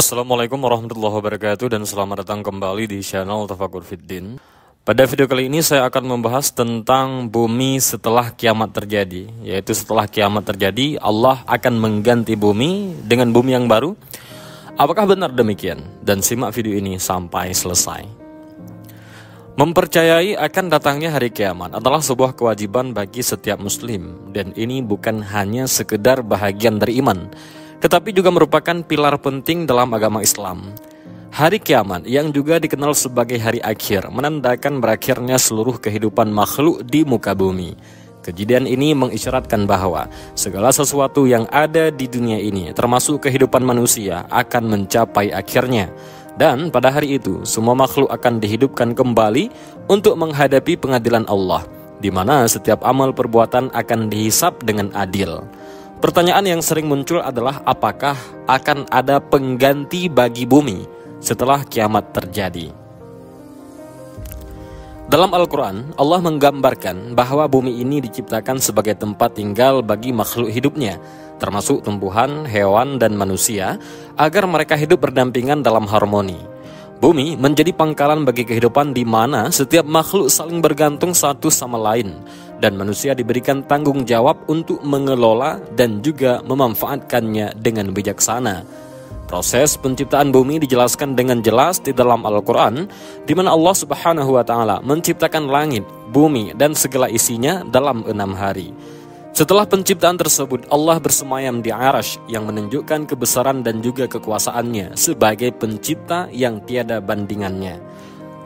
Assalamualaikum warahmatullahi wabarakatuh dan selamat datang kembali di channel Tafakur Fiddin. Pada video kali ini saya akan membahas tentang bumi setelah kiamat terjadi. Yaitu setelah kiamat terjadi Allah akan mengganti bumi dengan bumi yang baru. Apakah benar demikian? Dan simak video ini sampai selesai. Mempercayai akan datangnya hari kiamat adalah sebuah kewajiban bagi setiap muslim. Dan ini bukan hanya sekedar bahagian dari iman, tetapi juga merupakan pilar penting dalam agama Islam. Hari kiamat yang juga dikenal sebagai hari akhir menandakan berakhirnya seluruh kehidupan makhluk di muka bumi. Kejadian ini mengisyaratkan bahwa segala sesuatu yang ada di dunia ini, termasuk kehidupan manusia, akan mencapai akhirnya. Dan pada hari itu, semua makhluk akan dihidupkan kembali untuk menghadapi pengadilan Allah, di mana setiap amal perbuatan akan dihisab dengan adil. Pertanyaan yang sering muncul adalah apakah akan ada pengganti bagi bumi setelah kiamat terjadi. Dalam Al-Quran, Allah menggambarkan bahwa bumi ini diciptakan sebagai tempat tinggal bagi makhluk hidupnya, termasuk tumbuhan, hewan, dan manusia, agar mereka hidup berdampingan dalam harmoni. Bumi menjadi pangkalan bagi kehidupan di mana setiap makhluk saling bergantung satu sama lain, dan manusia diberikan tanggung jawab untuk mengelola dan juga memanfaatkannya dengan bijaksana. Proses penciptaan bumi dijelaskan dengan jelas di dalam Al-Quran, di mana Allah Subhanahu wa Ta'ala menciptakan langit, bumi, dan segala isinya dalam 6 hari. Setelah penciptaan tersebut, Allah bersemayam di Arasy yang menunjukkan kebesaran dan juga kekuasaannya sebagai pencipta yang tiada bandingannya.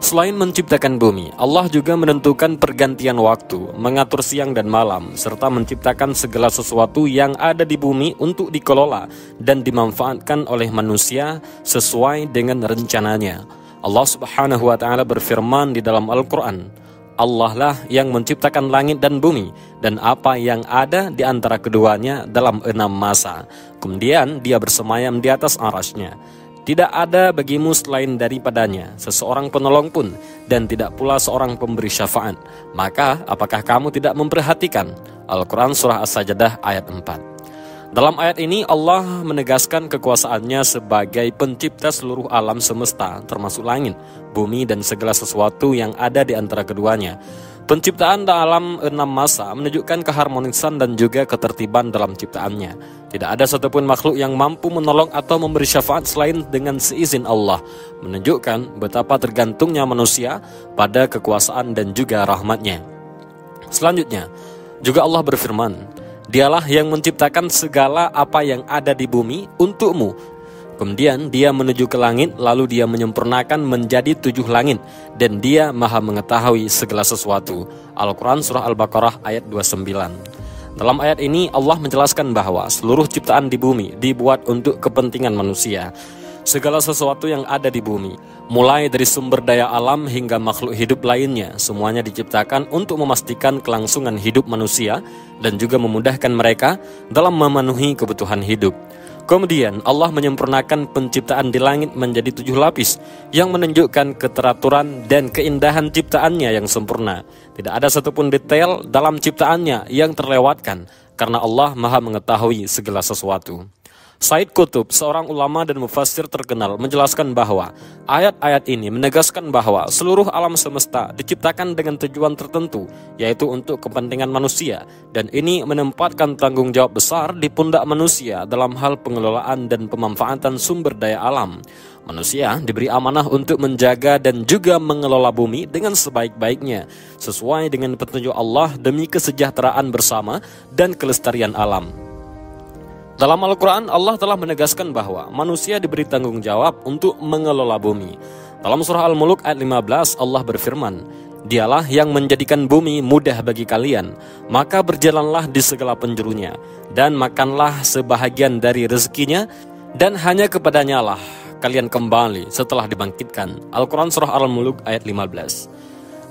Selain menciptakan bumi, Allah juga menentukan pergantian waktu, mengatur siang dan malam, serta menciptakan segala sesuatu yang ada di bumi untuk dikelola dan dimanfaatkan oleh manusia sesuai dengan rencananya. Allah Subhanahu wa Ta'ala berfirman di dalam Al-Quran, Allah lah yang menciptakan langit dan bumi dan apa yang ada di antara keduanya dalam 6 masa. Kemudian dia bersemayam di atas arasy-Nya. Tidak ada bagimu selain daripadanya seseorang penolong pun, dan tidak pula seorang pemberi syafaat. Maka apakah kamu tidak memperhatikan? Al-Quran Surah As-Sajdah ayat 4. Dalam ayat ini Allah menegaskan kekuasaannya sebagai pencipta seluruh alam semesta, termasuk langit, bumi, dan segala sesuatu yang ada di antara keduanya. Penciptaan dalam 6 masa menunjukkan keharmonisan dan juga ketertiban dalam ciptaannya. Tidak ada satupun makhluk yang mampu menolong atau memberi syafaat selain dengan seizin Allah, menunjukkan betapa tergantungnya manusia pada kekuasaan dan juga rahmat-Nya. Selanjutnya, juga Allah berfirman, Dialah yang menciptakan segala apa yang ada di bumi untukmu. Kemudian dia menuju ke langit, lalu dia menyempurnakan menjadi 7 langit, dan dia maha mengetahui segala sesuatu. Al-Quran Surah Al-Baqarah ayat 29. Dalam ayat ini Allah menjelaskan bahwa seluruh ciptaan di bumi dibuat untuk kepentingan manusia. Segala sesuatu yang ada di bumi, mulai dari sumber daya alam hingga makhluk hidup lainnya, semuanya diciptakan untuk memastikan kelangsungan hidup manusia dan juga memudahkan mereka dalam memenuhi kebutuhan hidup. Kemudian Allah menyempurnakan penciptaan di langit menjadi 7 lapis yang menunjukkan keteraturan dan keindahan ciptaannya yang sempurna. Tidak ada satupun detail dalam ciptaannya yang terlewatkan karena Allah maha mengetahui segala sesuatu. Said Qutb, seorang ulama dan mufassir terkenal, menjelaskan bahwa ayat-ayat ini menegaskan bahwa seluruh alam semesta diciptakan dengan tujuan tertentu, yaitu untuk kepentingan manusia, dan ini menempatkan tanggung jawab besar di pundak manusia dalam hal pengelolaan dan pemanfaatan sumber daya alam. Manusia diberi amanah untuk menjaga dan juga mengelola bumi dengan sebaik-baiknya, sesuai dengan petunjuk Allah demi kesejahteraan bersama dan kelestarian alam. Dalam Al-Quran, Allah telah menegaskan bahwa manusia diberi tanggung jawab untuk mengelola bumi. Dalam surah Al-Muluk ayat 15, Allah berfirman, Dialah yang menjadikan bumi mudah bagi kalian, maka berjalanlah di segala penjurunya, dan makanlah sebahagian dari rezekinya, dan hanya kepadanya lah kalian kembali setelah dibangkitkan. Al-Quran surah Al-Muluk ayat 15.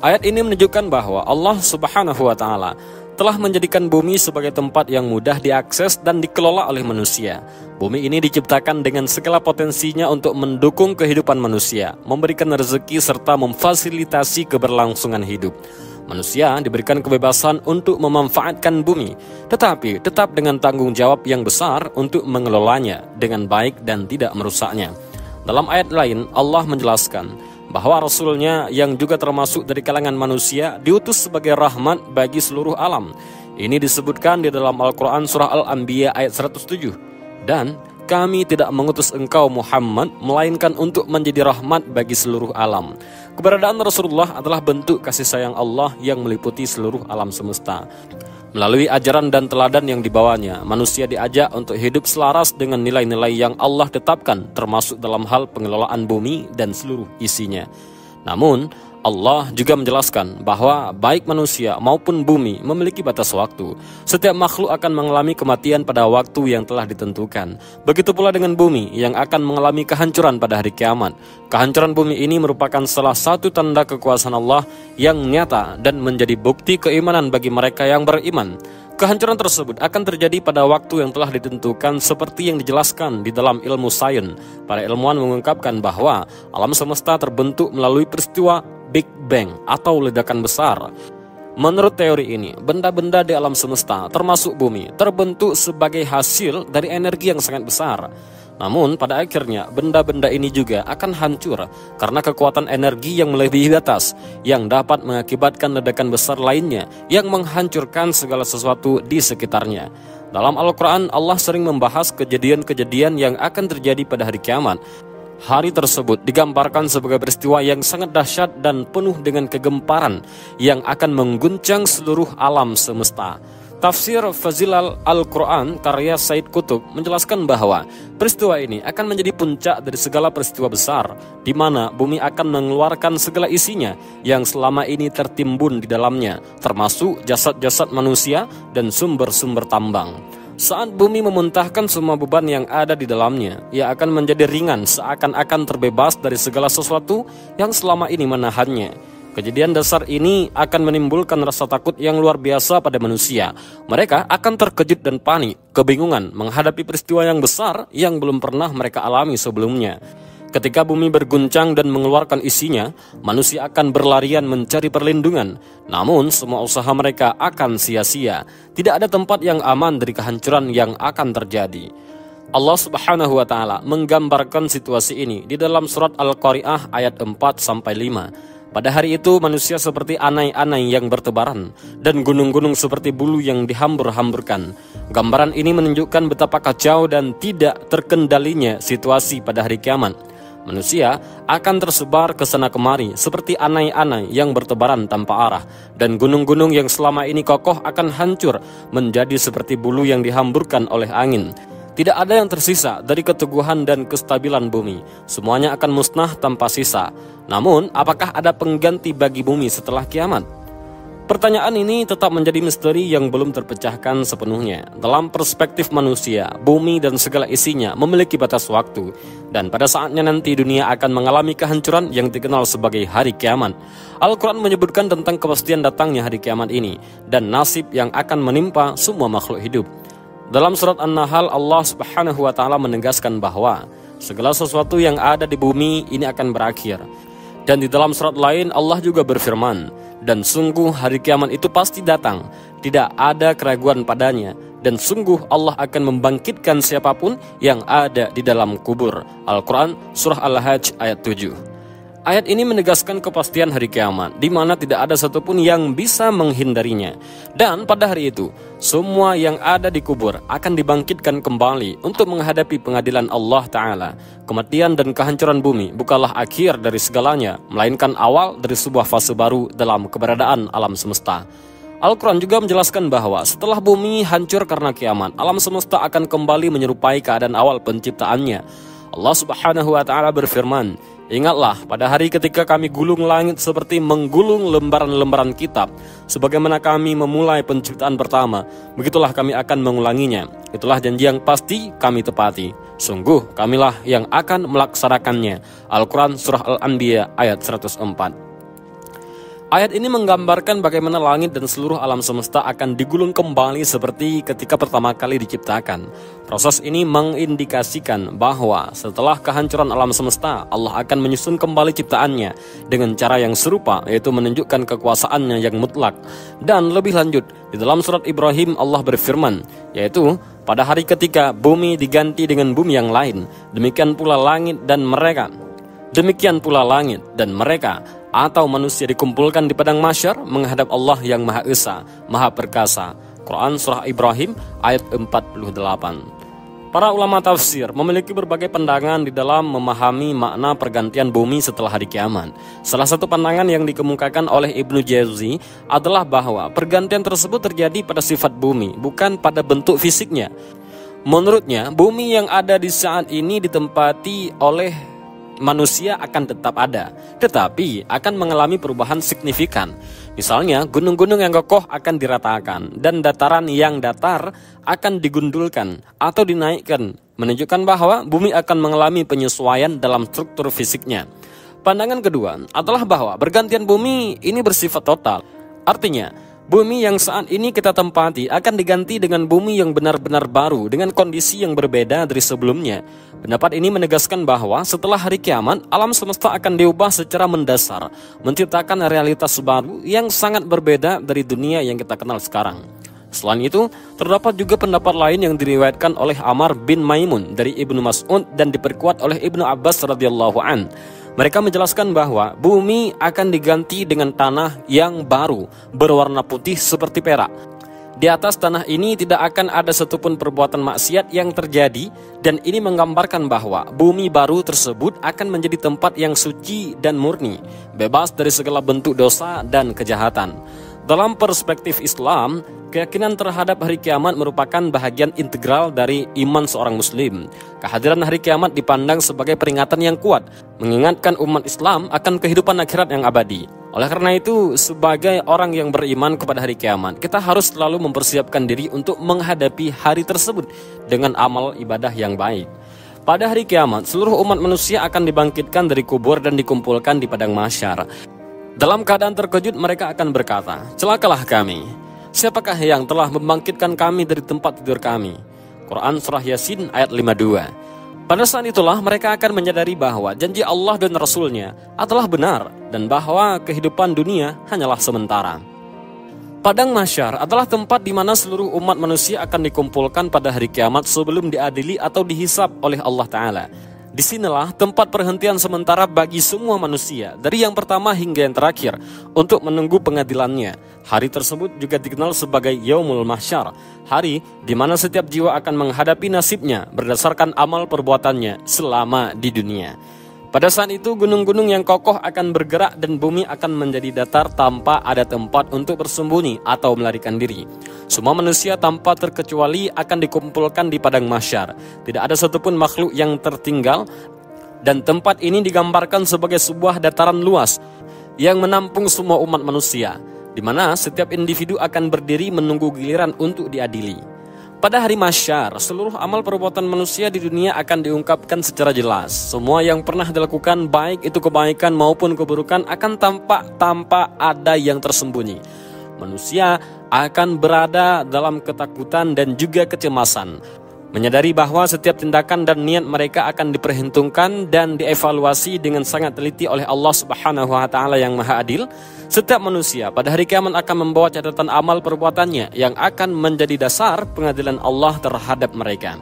Ayat ini menunjukkan bahwa Allah Subhanahu wa Ta'ala telah menjadikan bumi sebagai tempat yang mudah diakses dan dikelola oleh manusia. Bumi ini diciptakan dengan segala potensinya untuk mendukung kehidupan manusia, memberikan rezeki serta memfasilitasi keberlangsungan hidup. Manusia diberikan kebebasan untuk memanfaatkan bumi, tetapi tetap dengan tanggung jawab yang besar untuk mengelolanya dengan baik dan tidak merusaknya. Dalam ayat lain, Allah menjelaskan bahwa Rasul-Nya yang juga termasuk dari kalangan manusia diutus sebagai rahmat bagi seluruh alam. Ini disebutkan di dalam Al-Quran surah Al-Anbiya ayat 107. Dan kami tidak mengutus engkau Muhammad melainkan untuk menjadi rahmat bagi seluruh alam. Keberadaan Rasulullah adalah bentuk kasih sayang Allah yang meliputi seluruh alam semesta. Melalui ajaran dan teladan yang dibawanya, manusia diajak untuk hidup selaras dengan nilai-nilai yang Allah tetapkan, termasuk dalam hal pengelolaan bumi dan seluruh isinya. Namun, Allah juga menjelaskan bahwa baik manusia maupun bumi memiliki batas waktu. Setiap makhluk akan mengalami kematian pada waktu yang telah ditentukan. Begitu pula dengan bumi yang akan mengalami kehancuran pada hari kiamat. Kehancuran bumi ini merupakan salah satu tanda kekuasaan Allah yang nyata dan menjadi bukti keimanan bagi mereka yang beriman. Kehancuran tersebut akan terjadi pada waktu yang telah ditentukan seperti yang dijelaskan di dalam ilmu sains. Para ilmuwan mengungkapkan bahwa alam semesta terbentuk melalui peristiwa Big Bang atau ledakan besar. Menurut teori ini, benda-benda di alam semesta termasuk bumi terbentuk sebagai hasil dari energi yang sangat besar. Namun pada akhirnya benda-benda ini juga akan hancur karena kekuatan energi yang melebihi batas yang dapat mengakibatkan ledakan besar lainnya yang menghancurkan segala sesuatu di sekitarnya. Dalam Al-Quran, Allah sering membahas kejadian-kejadian yang akan terjadi pada hari kiamat. Hari tersebut digambarkan sebagai peristiwa yang sangat dahsyat dan penuh dengan kegemparan yang akan mengguncang seluruh alam semesta. Tafsir Fazilal Al-Quran karya Said Qutb menjelaskan bahwa peristiwa ini akan menjadi puncak dari segala peristiwa besar, di mana bumi akan mengeluarkan segala isinya yang selama ini tertimbun di dalamnya, termasuk jasad-jasad manusia dan sumber-sumber tambang. Saat bumi memuntahkan semua beban yang ada di dalamnya, ia akan menjadi ringan seakan-akan terbebas dari segala sesuatu yang selama ini menahannya. Kejadian dasar ini akan menimbulkan rasa takut yang luar biasa pada manusia. Mereka akan terkejut dan panik, kebingungan menghadapi peristiwa yang besar yang belum pernah mereka alami sebelumnya. Ketika bumi berguncang dan mengeluarkan isinya, manusia akan berlarian mencari perlindungan. Namun semua usaha mereka akan sia-sia. Tidak ada tempat yang aman dari kehancuran yang akan terjadi. Allah Subhanahu wa taala menggambarkan situasi ini di dalam surat Al-Qari'ah ayat 4-5. Pada hari itu manusia seperti anai-anai yang bertebaran dan gunung-gunung seperti bulu yang dihambur-hamburkan. Gambaran ini menunjukkan betapa kacau dan tidak terkendalinya situasi pada hari kiamat. Manusia akan tersebar ke sana kemari seperti anai-anai yang bertebaran tanpa arah, dan gunung-gunung yang selama ini kokoh akan hancur menjadi seperti bulu yang dihamburkan oleh angin. Tidak ada yang tersisa dari keteguhan dan kestabilan bumi. Semuanya akan musnah tanpa sisa. Namun, apakah ada pengganti bagi bumi setelah kiamat? Pertanyaan ini tetap menjadi misteri yang belum terpecahkan sepenuhnya. Dalam perspektif manusia, bumi dan segala isinya memiliki batas waktu, dan pada saatnya nanti dunia akan mengalami kehancuran yang dikenal sebagai hari kiamat. Al-Quran menyebutkan tentang kepastian datangnya hari kiamat ini dan nasib yang akan menimpa semua makhluk hidup. Dalam surat An-Nahl, Allah Subhanahu wa taala menegaskan bahwa segala sesuatu yang ada di bumi ini akan berakhir. Dan di dalam surat lain Allah juga berfirman, dan sungguh hari kiamat itu pasti datang, tidak ada keraguan padanya, dan sungguh Allah akan membangkitkan siapapun yang ada di dalam kubur. Al-Quran surah Al-Hajj ayat 7. Ayat ini menegaskan kepastian hari kiamat, di mana tidak ada satupun yang bisa menghindarinya. Dan pada hari itu, semua yang ada di kubur akan dibangkitkan kembali untuk menghadapi pengadilan Allah Ta'ala. Kematian dan kehancuran bumi bukanlah akhir dari segalanya, melainkan awal dari sebuah fase baru dalam keberadaan alam semesta. Al-Quran juga menjelaskan bahwa setelah bumi hancur karena kiamat, alam semesta akan kembali menyerupai keadaan awal penciptaannya. Allah Subhanahu wa taala berfirman, "Ingatlah pada hari ketika kami gulung langit seperti menggulung lembaran-lembaran kitab, sebagaimana kami memulai penciptaan pertama, begitulah kami akan mengulanginya. Itulah janji yang pasti kami tepati. Sungguh kamilah yang akan melaksanakannya." Al-Quran surah Al-Anbiya ayat 104. Ayat ini menggambarkan bagaimana langit dan seluruh alam semesta akan digulung kembali seperti ketika pertama kali diciptakan. Proses ini mengindikasikan bahwa setelah kehancuran alam semesta, Allah akan menyusun kembali ciptaannya dengan cara yang serupa, yaitu menunjukkan kekuasaannya yang mutlak. Dan lebih lanjut, di dalam surat Ibrahim Allah berfirman, yaitu, Pada hari ketika bumi diganti dengan bumi yang lain, demikian pula langit dan mereka atau manusia dikumpulkan di padang mahsyar menghadap Allah yang Maha Esa, Maha Perkasa. Quran Surah Ibrahim ayat 48. Para ulama tafsir memiliki berbagai pandangan di dalam memahami makna pergantian bumi setelah hari kiamat. Salah satu pandangan yang dikemukakan oleh Ibnu Jauzi adalah bahwa pergantian tersebut terjadi pada sifat bumi, bukan pada bentuk fisiknya. Menurutnya, bumi yang ada di saat ini ditempati oleh manusia akan tetap ada, tetapi akan mengalami perubahan signifikan. Misalnya, gunung-gunung yang kokoh akan diratakan dan dataran yang datar akan digundulkan atau dinaikkan, menunjukkan bahwa bumi akan mengalami penyesuaian dalam struktur fisiknya. Pandangan kedua adalah bahwa pergantian bumi ini bersifat total. Artinya, bumi yang saat ini kita tempati akan diganti dengan bumi yang benar-benar baru dengan kondisi yang berbeda dari sebelumnya. Pendapat ini menegaskan bahwa setelah hari kiamat, alam semesta akan diubah secara mendasar, menciptakan realitas baru yang sangat berbeda dari dunia yang kita kenal sekarang. Selain itu, terdapat juga pendapat lain yang diriwayatkan oleh Amr bin Maimun dari Ibnu Mas'ud dan diperkuat oleh Ibnu Abbas radhiyallahu an. Mereka menjelaskan bahwa bumi akan diganti dengan tanah yang baru, berwarna putih seperti perak. Di atas tanah ini tidak akan ada satupun perbuatan maksiat yang terjadi, dan ini menggambarkan bahwa bumi baru tersebut akan menjadi tempat yang suci dan murni, bebas dari segala bentuk dosa dan kejahatan. Dalam perspektif Islam, keyakinan terhadap hari kiamat merupakan bahagian integral dari iman seorang muslim. Kehadiran hari kiamat dipandang sebagai peringatan yang kuat, mengingatkan umat Islam akan kehidupan akhirat yang abadi. Oleh karena itu, sebagai orang yang beriman kepada hari kiamat, kita harus selalu mempersiapkan diri untuk menghadapi hari tersebut dengan amal ibadah yang baik. Pada hari kiamat, seluruh umat manusia akan dibangkitkan dari kubur dan dikumpulkan di padang mahsyar. Dalam keadaan terkejut, mereka akan berkata, "Celakalah kami. Siapakah yang telah membangkitkan kami dari tempat tidur kami?" Quran Surah Yasin ayat 52. Pada saat itulah mereka akan menyadari bahwa janji Allah dan Rasul-Nya adalah benar dan bahwa kehidupan dunia hanyalah sementara. Padang mahsyar adalah tempat di mana seluruh umat manusia akan dikumpulkan pada hari kiamat sebelum diadili atau dihisab oleh Allah Ta'ala. Disinilah tempat perhentian sementara bagi semua manusia, dari yang pertama hingga yang terakhir, untuk menunggu pengadilannya. Hari tersebut juga dikenal sebagai Yaumul Mahsyar, hari di mana setiap jiwa akan menghadapi nasibnya berdasarkan amal perbuatannya selama di dunia. Pada saat itu, gunung-gunung yang kokoh akan bergerak dan bumi akan menjadi datar tanpa ada tempat untuk bersembunyi atau melarikan diri. Semua manusia tanpa terkecuali akan dikumpulkan di padang mahsyar. Tidak ada satupun makhluk yang tertinggal, dan tempat ini digambarkan sebagai sebuah dataran luas yang menampung semua umat manusia, di mana setiap individu akan berdiri menunggu giliran untuk diadili. Pada hari mahsyar, seluruh amal perbuatan manusia di dunia akan diungkapkan secara jelas. Semua yang pernah dilakukan, baik itu kebaikan maupun keburukan, akan tampak tanpa ada yang tersembunyi. Manusia akan berada dalam ketakutan dan juga kecemasan, menyadari bahwa setiap tindakan dan niat mereka akan diperhitungkan dan dievaluasi dengan sangat teliti oleh Allah Subhanahu wa Ta'ala yang Maha Adil. Setiap manusia pada hari kiamat akan membawa catatan amal perbuatannya yang akan menjadi dasar pengadilan Allah terhadap mereka.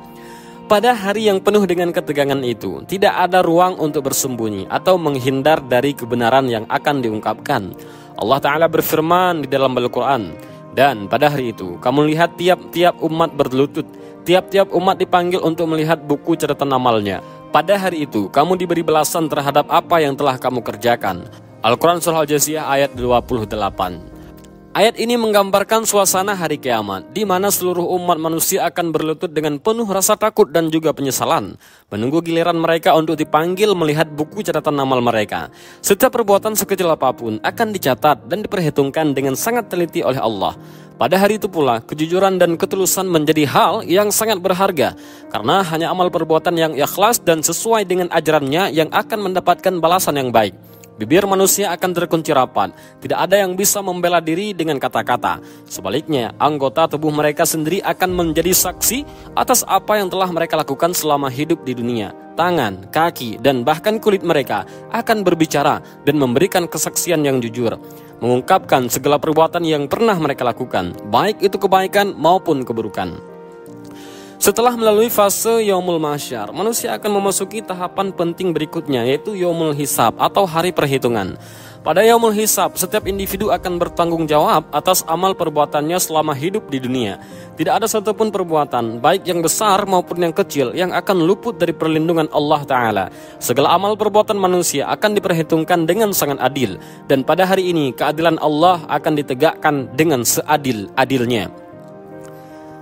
Pada hari yang penuh dengan ketegangan itu, tidak ada ruang untuk bersembunyi atau menghindar dari kebenaran yang akan diungkapkan. Allah Ta'ala berfirman di dalam Al-Quran, "Dan pada hari itu, kamu lihat tiap-tiap umat berlutut, tiap-tiap umat dipanggil untuk melihat buku catatan amalnya. Pada hari itu, kamu diberi balasan terhadap apa yang telah kamu kerjakan." Al-Quran Surah Al-Jathiyah ayat 28. Ayat ini menggambarkan suasana hari kiamat, di mana seluruh umat manusia akan berlutut dengan penuh rasa takut dan juga penyesalan, menunggu giliran mereka untuk dipanggil melihat buku catatan amal mereka. Setiap perbuatan sekecil apapun akan dicatat dan diperhitungkan dengan sangat teliti oleh Allah. Pada hari itu pula, kejujuran dan ketulusan menjadi hal yang sangat berharga, karena hanya amal perbuatan yang ikhlas dan sesuai dengan ajarannya yang akan mendapatkan balasan yang baik. Bibir manusia akan terkunci rapat, tidak ada yang bisa membela diri dengan kata-kata. Sebaliknya, anggota tubuh mereka sendiri akan menjadi saksi atas apa yang telah mereka lakukan selama hidup di dunia. Tangan, kaki, dan bahkan kulit mereka akan berbicara dan memberikan kesaksian yang jujur, mengungkapkan segala perbuatan yang pernah mereka lakukan, baik itu kebaikan maupun keburukan. Setelah melalui fase Yaumul Mahsyar, manusia akan memasuki tahapan penting berikutnya, yaitu Yaumul Hisab atau hari perhitungan. Pada Yaumul Hisab, setiap individu akan bertanggung jawab atas amal perbuatannya selama hidup di dunia. Tidak ada satupun perbuatan, baik yang besar maupun yang kecil, yang akan luput dari perlindungan Allah Ta'ala. Segala amal perbuatan manusia akan diperhitungkan dengan sangat adil. Dan pada hari ini, keadilan Allah akan ditegakkan dengan seadil-adilnya.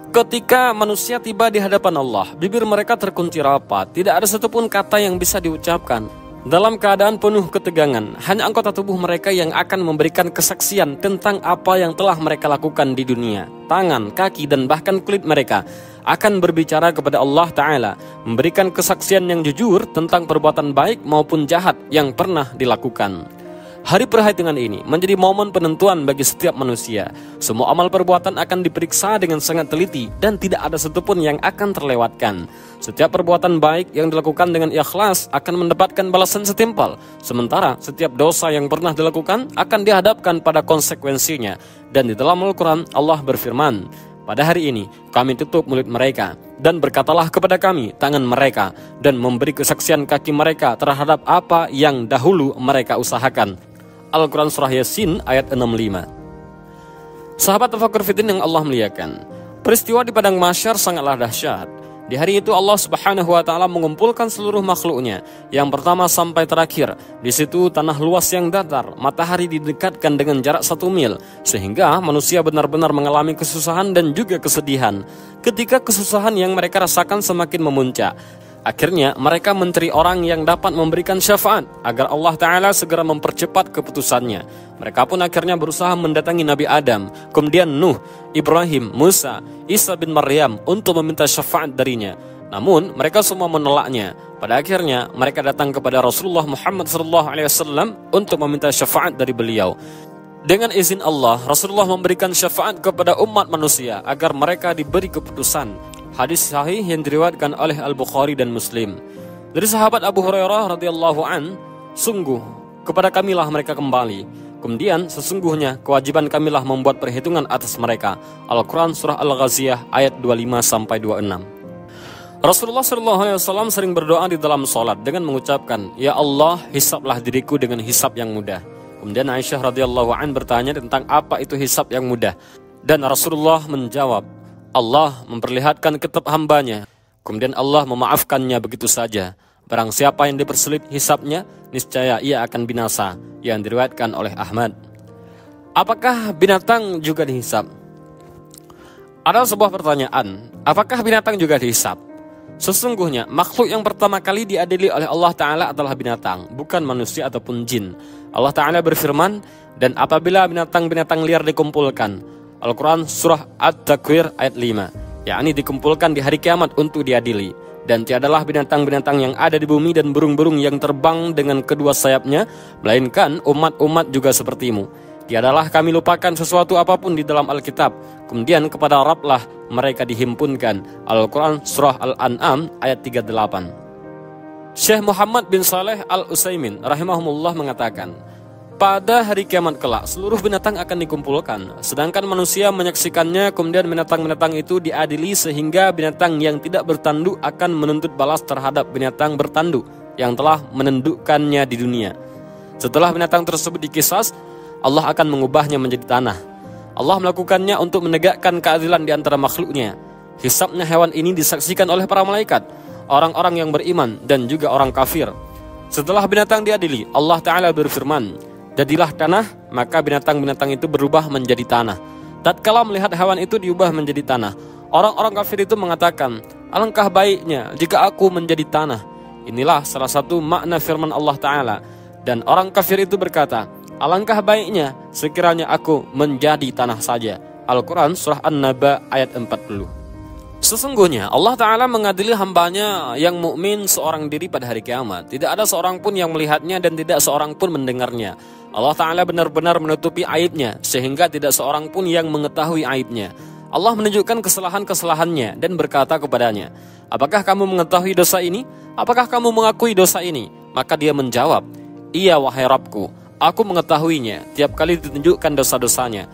Ketika manusia tiba di hadapan Allah, bibir mereka terkunci rapat, tidak ada satupun kata yang bisa diucapkan. Dalam keadaan penuh ketegangan, hanya anggota tubuh mereka yang akan memberikan kesaksian tentang apa yang telah mereka lakukan di dunia. Tangan, kaki, dan bahkan kulit mereka akan berbicara kepada Allah Ta'ala, memberikan kesaksian yang jujur tentang perbuatan baik maupun jahat yang pernah dilakukan. Hari perhitungan ini menjadi momen penentuan bagi setiap manusia. Semua amal perbuatan akan diperiksa dengan sangat teliti dan tidak ada satupun yang akan terlewatkan. Setiap perbuatan baik yang dilakukan dengan ikhlas akan mendapatkan balasan setimpal. Sementara setiap dosa yang pernah dilakukan akan dihadapkan pada konsekuensinya. Dan di dalam Al-Quran Allah berfirman, pada hari ini kami tutup mulut mereka dan berkatalah kepada kami tangan mereka, dan memberi kesaksian kaki mereka terhadap apa yang dahulu mereka usahakan. Al-Quran Surah Yasin ayat 65. Sahabat Tafakkur Fiddin yang Allah muliakan, peristiwa di Padang Mahsyar sangatlah dahsyat. Di hari itu Allah Subhanahu wa Ta'ala mengumpulkan seluruh makhluknya, yang pertama sampai terakhir. Di situ tanah luas yang datar, matahari didekatkan dengan jarak 1 mil, sehingga manusia benar-benar mengalami kesusahan dan juga kesedihan. Ketika kesusahan yang mereka rasakan semakin memuncak, akhirnya mereka mencari orang yang dapat memberikan syafaat agar Allah Ta'ala segera mempercepat keputusannya. Mereka pun akhirnya berusaha mendatangi Nabi Adam, kemudian Nuh, Ibrahim, Musa, Isa bin Maryam untuk meminta syafaat darinya. Namun mereka semua menolaknya. Pada akhirnya mereka datang kepada Rasulullah Muhammad SAW untuk meminta syafaat dari beliau. Dengan izin Allah, Rasulullah memberikan syafaat kepada umat manusia agar mereka diberi keputusan. Hadis sahih yang diriwayatkan oleh Al-Bukhari dan Muslim. Dari sahabat Abu Hurairah radhiyallahu an, sungguh kepada kamilah mereka kembali. Kemudian sesungguhnya kewajiban kamilah membuat perhitungan atas mereka. Al-Quran Surah Al-Ghaziyah ayat 25-26. Rasulullah SAW sering berdoa di dalam sholat dengan mengucapkan, Ya Allah, hisablah diriku dengan hisab yang mudah. Kemudian Aisyah radhiyallahu an bertanya tentang apa itu hisab yang mudah. Dan Rasulullah menjawab, Allah memperlihatkan kitab hambanya, kemudian Allah memaafkannya begitu saja. Barang siapa yang dipersulit hisabnya, niscaya ia akan binasa. Yang diriwayatkan oleh Ahmad. Apakah binatang juga dihisab? Ada sebuah pertanyaan, apakah binatang juga dihisab? Sesungguhnya makhluk yang pertama kali diadili oleh Allah Ta'ala adalah binatang, bukan manusia ataupun jin. Allah Ta'ala berfirman, dan apabila binatang-binatang liar dikumpulkan, Al-Quran Surah At-Takwir ayat 5, yakni dikumpulkan di hari kiamat untuk diadili. Dan tiadalah binatang-binatang yang ada di bumi dan burung-burung yang terbang dengan kedua sayapnya, melainkan umat-umat juga sepertimu. Tiadalah kami lupakan sesuatu apapun di dalam Alkitab. Kemudian kepada Rabblah mereka dihimpunkan. Al-Quran Surah Al-An'am ayat 38. Syekh Muhammad bin Saleh Al-Utsaimin rahimahumullah mengatakan, pada hari kiamat kelak, seluruh binatang akan dikumpulkan, sedangkan manusia menyaksikannya. Kemudian binatang-binatang itu diadili sehingga binatang yang tidak bertanduk akan menuntut balas terhadap binatang bertanduk yang telah menundukkannya di dunia. Setelah binatang tersebut dikisas, Allah akan mengubahnya menjadi tanah. Allah melakukannya untuk menegakkan keadilan di antara makhluknya. Hisabnya hewan ini disaksikan oleh para malaikat, orang-orang yang beriman dan juga orang kafir. Setelah binatang diadili, Allah Ta'ala berfirman, jadilah tanah, maka binatang-binatang itu berubah menjadi tanah. Tatkala melihat hewan itu diubah menjadi tanah, orang-orang kafir itu mengatakan, alangkah baiknya jika aku menjadi tanah. Inilah salah satu makna firman Allah Ta'ala. Dan orang kafir itu berkata, alangkah baiknya sekiranya aku menjadi tanah saja. Al-Quran Surah An-Naba ayat 40. Sesungguhnya Allah Ta'ala mengadili hambanya yang mukmin seorang diri pada hari kiamat. Tidak ada seorang pun yang melihatnya dan tidak seorang pun mendengarnya. Allah Ta'ala benar-benar menutupi aibnya sehingga tidak seorang pun yang mengetahui aibnya. Allah menunjukkan kesalahan-kesalahannya dan berkata kepadanya, apakah kamu mengetahui dosa ini? Apakah kamu mengakui dosa ini? Maka dia menjawab, iya wahai Rabbku, aku mengetahuinya tiap kali ditunjukkan dosa-dosanya.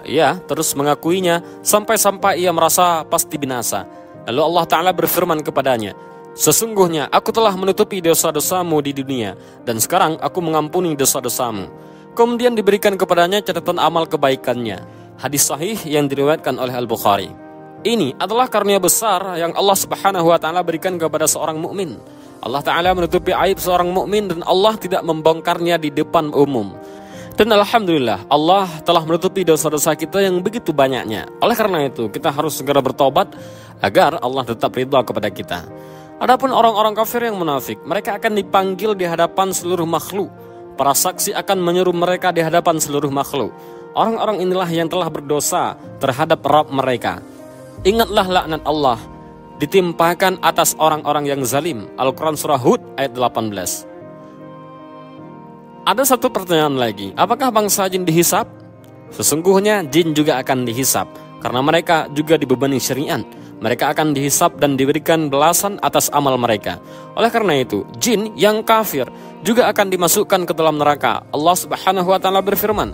Ia terus mengakuinya sampai-sampai ia merasa pasti binasa. Lalu Allah Ta'ala berfirman kepadanya, sesungguhnya aku telah menutupi dosa-dosamu di dunia, dan sekarang aku mengampuni dosa-dosamu. Kemudian diberikan kepadanya catatan amal kebaikannya. Hadis sahih yang diriwayatkan oleh Al-Bukhari. Ini adalah karunia besar yang Allah Subhanahu wa Ta'ala berikan kepada seorang mukmin. Allah Ta'ala menutupi aib seorang mukmin dan Allah tidak membongkarnya di depan umum. Dan alhamdulillah Allah telah menutupi dosa-dosa kita yang begitu banyaknya. Oleh karena itu kita harus segera bertobat agar Allah tetap ridha kepada kita. Adapun orang-orang kafir yang munafik, mereka akan dipanggil di hadapan seluruh makhluk. Para saksi akan menyuruh mereka di hadapan seluruh makhluk. Orang-orang inilah yang telah berdosa terhadap Rabb mereka. Ingatlah laknat Allah ditimpakan atas orang-orang yang zalim. Al-Quran Surah Hud ayat 18. Ada satu pertanyaan lagi, apakah bangsa jin dihisap? Sesungguhnya jin juga akan dihisap, karena mereka juga dibebani syariat. Mereka akan dihisap dan diberikan balasan atas amal mereka. Oleh karena itu, jin yang kafir juga akan dimasukkan ke dalam neraka. Allah Subhanahu wa Ta'ala berfirman,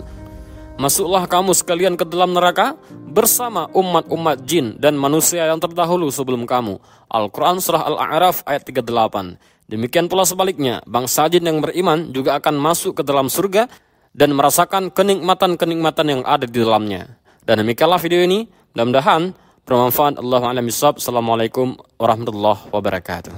masuklah kamu sekalian ke dalam neraka bersama umat-umat jin dan manusia yang terdahulu sebelum kamu. Al-Quran Surah Al-A'raf ayat 38. Demikian pula sebaliknya, bangsa jin yang beriman juga akan masuk ke dalam surga dan merasakan kenikmatan-kenikmatan yang ada di dalamnya. Dan demikianlah video ini, mudah-mudahan bermanfaat. Allahu a'lam bishawab. Assalamualaikum warahmatullahi wabarakatuh.